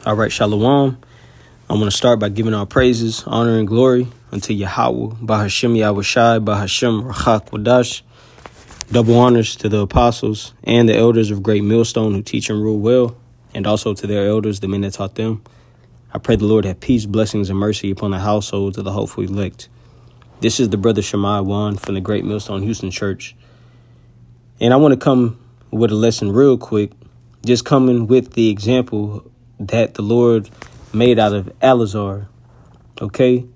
All right, Shalom. I want to start by giving our praises, honor, and glory unto Yahweh, Bahashem Yahushai, Bahashem Rachak Wadash. Double honors to the apostles and the elders of Great Millstone who teach and rule well, and also to their elders, the men that taught them. I pray the Lord have peace, blessings, and mercy upon the households of the hopeful elect. This is the brother Shemai Wan from the Great Millstone Houston Church. And I want to come with a lesson real quick, just coming with the example that the Lord made out of Eleazar, okay?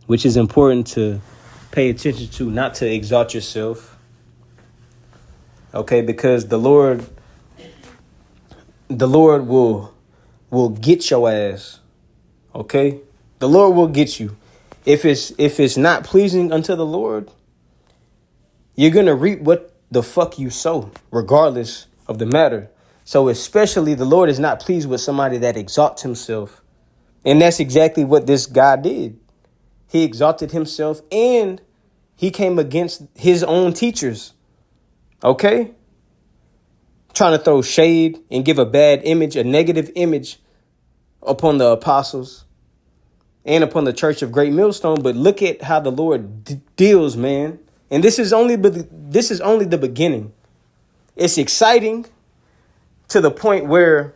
Which is important to pay attention to, not to exalt yourself, okay? Because the Lord will get your ass, okay? The Lord will get you. If it's not pleasing unto the Lord, you're going to reap what the fuck you sow, regardless of the matter. So especially the Lord is not pleased with somebody that exalts himself. And that's exactly what this guy did. He exalted himself and he came against his own teachers. Okay? Trying to throw shade and give a bad image, a negative image upon the apostles and upon the Church of Great Millstone. But look at how the Lord deals, man. And this is only the beginning. It's exciting to the point where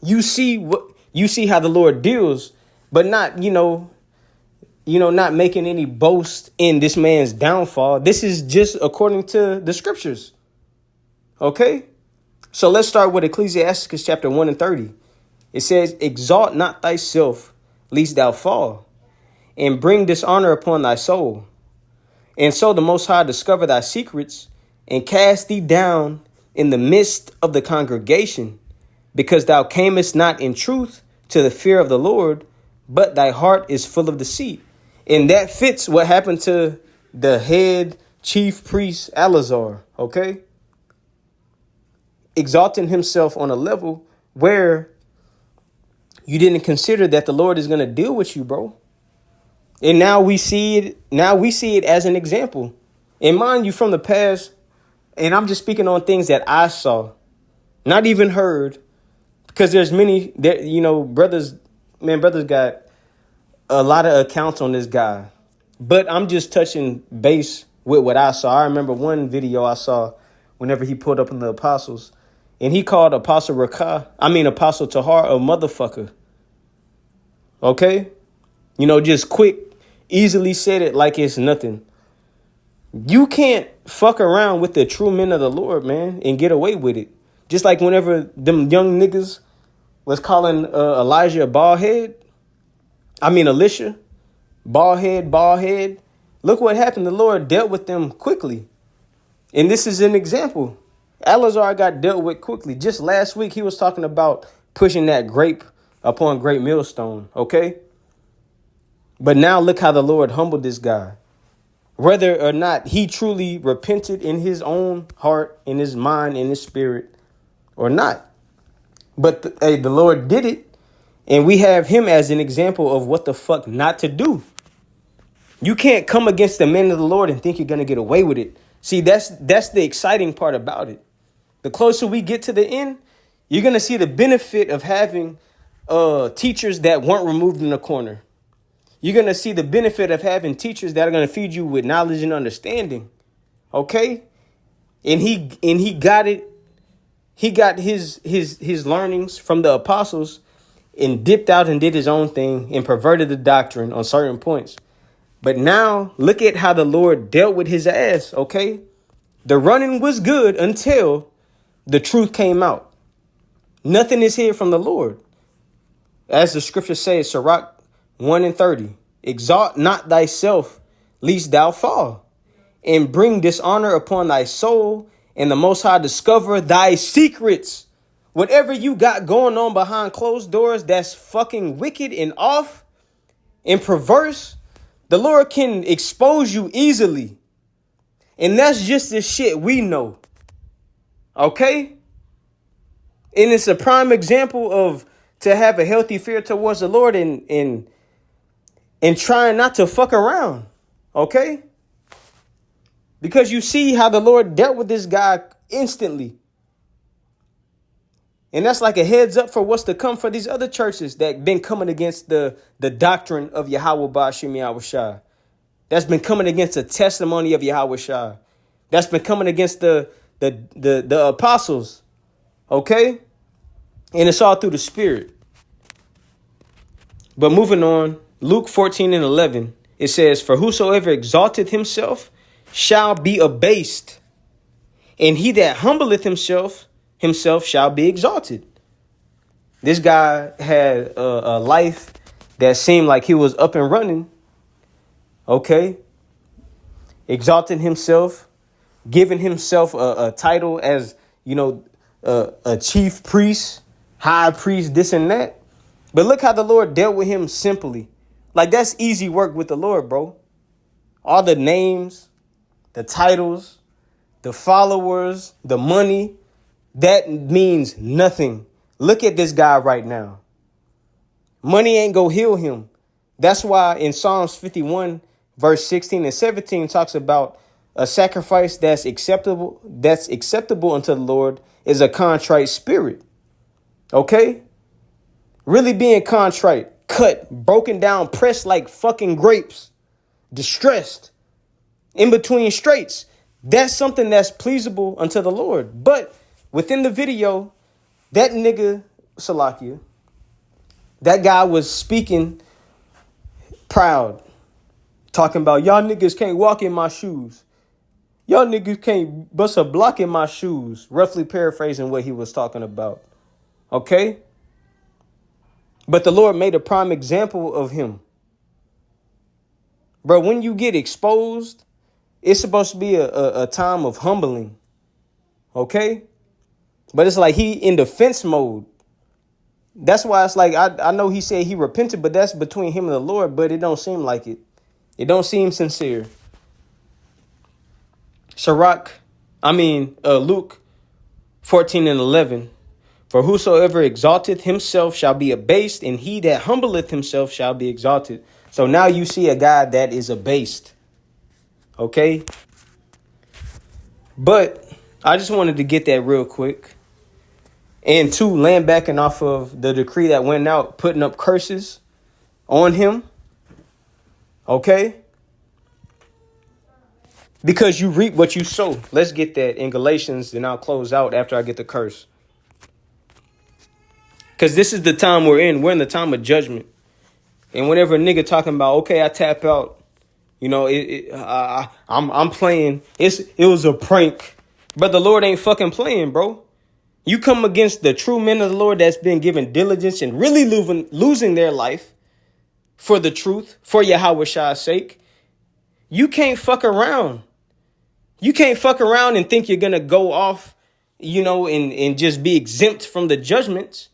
you see how the Lord deals, but not, not making any boast in this man's downfall. This is just according to the scriptures. Okay? So let's start with Ecclesiastes chapter 1 and 30. It says, "Exalt not thyself, lest thou fall, and bring dishonor upon thy soul. And so the Most High discover thy secrets, and cast thee down in the midst of the congregation, because thou camest not in truth to the fear of the Lord, but thy heart is full of deceit." And that fits what happened to the head chief priest Eleazar, okay? Exalting himself on a level where you didn't consider that the Lord is going to deal with you, bro. And now we see it as an example. And mind you, from the past, and I'm just speaking on things that I saw, not even heard, because there's many that, brothers got a lot of accounts on this guy. But I'm just touching base with what I saw. I remember one video I saw whenever he pulled up in the apostles, and he called Apostle Tahar a motherfucker. Okay? Just quick, easily said it like it's nothing. You can't fuck around with the true men of the Lord, man, and get away with it. Just like whenever them young niggas was calling Elisha Elisha, bald head. Look what happened. The Lord dealt with them quickly. And this is an example. Eleazar got dealt with quickly. Just last week, he was talking about pushing that grape upon Great Millstone, okay? But now look how the Lord humbled this guy. Whether or not he truly repented in his own heart, in his mind, in his spirit, or not. But the Lord did it, and we have him as an example of what the fuck not to do. You can't come against the men of the Lord and think you're going to get away with it. See, that's the exciting part about it. The closer we get to the end, you're going to see the benefit of having teachers that weren't removed in the corner. You're going to see the benefit of having teachers that are going to feed you with knowledge and understanding. Okay? And he got it. He got his learnings from the apostles and dipped out and did his own thing and perverted the doctrine on certain points. But now look at how the Lord dealt with his ass. Okay? The running was good until the truth came out. Nothing is hid from the Lord. As the scripture says, Sirach 1 and 30, "Exalt not thyself, lest thou fall, and bring dishonor upon thy soul, and the Most High discover thy secrets." Whatever you got going on behind closed doors that's fucking wicked and off and perverse, the Lord can expose you easily. And that's just the shit we know. Okay? And it's a prime example of to have a healthy fear towards the Lord and trying not to fuck around. Okay? Because you see how the Lord dealt with this guy instantly. And that's like a heads up for what's to come for these other churches that been coming against the doctrine of Yahweh Ba'ashim Yahweh Shai. That's been coming against the testimony of Yahweh Shai. That's been coming against the apostles. Okay? And it's all through the Spirit. But moving on, Luke 14:11, it says, "For whosoever exalteth himself shall be abased, and he that humbleth himself shall be exalted." This guy had a life that seemed like he was up and running. Okay? Exalting himself, giving himself a title as, a chief priest, high priest, this and that. But look how the Lord dealt with him simply. Like, that's easy work with the Lord, bro. All the names, the titles, the followers, the money, that means nothing. Look at this guy right now. Money ain't gonna heal him. That's why in Psalms 51, verse 16 and 17 talks about a sacrifice that's acceptable unto the Lord is a contrite spirit. Okay? Really being contrite, cut, broken down, pressed like fucking grapes, distressed, in between straits. That's something that's pleasable unto the Lord. But within the video, that nigga, Salakia, that guy was speaking proud, talking about y'all niggas can't walk in my shoes. Y'all niggas can't bust a block in my shoes. Roughly paraphrasing what he was talking about. Okay? But the Lord made a prime example of him. Bro, when you get exposed, it's supposed to be a time of humbling. Okay? But it's like he in defense mode. That's why it's like, I know he said he repented, but that's between him and the Lord, but it don't seem like it. It don't seem sincere. Luke 14:11. "For whosoever exalteth himself shall be abased, and he that humbleth himself shall be exalted." So now you see a guy that is abased. Okay? But I just wanted to get that real quick. And two, land backing off of the decree that went out, putting up curses on him. Okay? Because you reap what you sow. Let's get that in Galatians, then I'll close out after I get the curse. Because this is the time we're in. We're in the time of judgment. And whenever a nigga talking about, okay, I tap out, I'm playing. It was a prank. But the Lord ain't fucking playing, bro. You come against the true men of the Lord that's been given diligence and really losing their life for the truth, for Yahweh Shai's sake. You can't fuck around. You can't fuck around and think you're going to go off, and just be exempt from the judgments.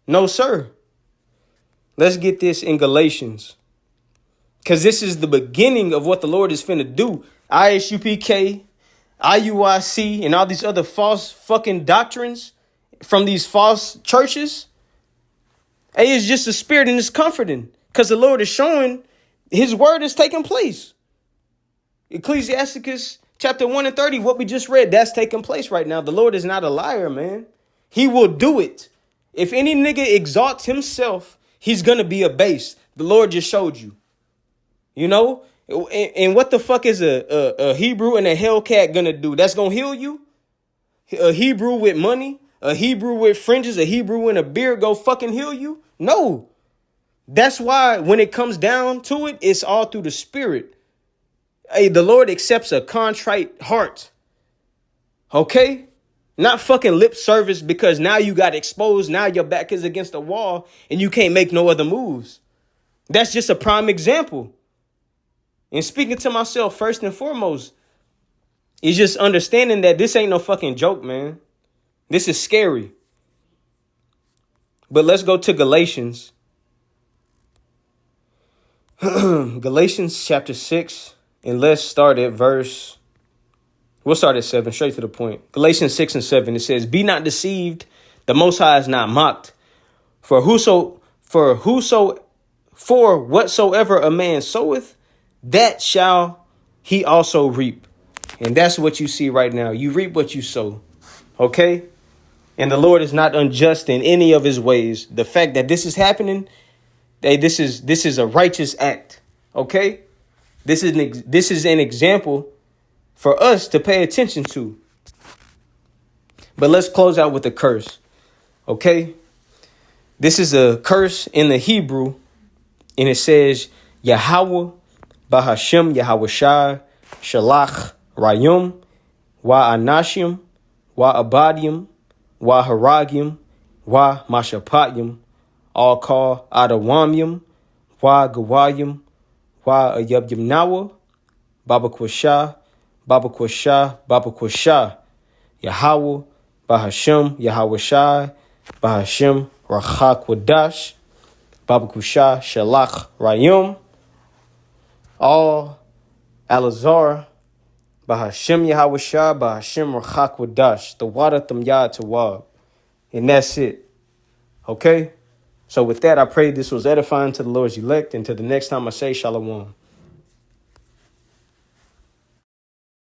No, sir. Let's get this in Galatians. Because this is the beginning of what the Lord is finna do. ISUPK, IUIC, and all these other false fucking doctrines from these false churches. Hey, it's just a spirit and it's comforting. Because the Lord is showing his word is taking place. Ecclesiasticus chapter 1:30, what we just read, that's taking place right now. The Lord is not a liar, man. He will do it. If any nigga exalts himself, he's going to be abased. The Lord just showed you. And what the fuck is a Hebrew and a Hellcat going to do? That's going to heal you? A Hebrew with money? A Hebrew with fringes? A Hebrew in a beard go fucking heal you? No. That's why when it comes down to it, it's all through the Spirit. Hey, the Lord accepts a contrite heart. Okay? Not fucking lip service because now you got exposed. Now your back is against the wall and you can't make no other moves. That's just a prime example. And speaking to myself first and foremost is just understanding that this ain't no fucking joke, man. This is scary. But let's go to Galatians. Galatians chapter 6. And let's start at we'll start at 7, straight to the point. Galatians 6 and 7, it says, "Be not deceived, the Most High is not mocked. For whatsoever a man soweth, that shall he also reap." And that's what you see right now. You reap what you sow. Okay? And the Lord is not unjust in any of his ways. The fact that this is happening, hey, this is a righteous act. Okay? This is an example for us to pay attention to. But let's close out with a curse. Okay? This is a curse in the Hebrew, and it says Yahweh Bahashem Yahweh Shai Shalach Rayum Wa Anashim Wa Abadim Wa Haragim Wa Mashapatim all call Adawamim Wa Gawayim Wa Ayabyim Nawa Baba Kwasha Baba Kwasha Baba Kwasha Yahweh Bahashem Yahweh Shai Bahashem Rachak Wadash Baba Kusha Shalach Rayum all Alazar Bahashem Yahweh Shai Bahashem Rachak Wadash the water them Yad Tawab. And that's it. Okay? So with that, I pray this was edifying to the Lord's elect. And to the next time I say Shalom.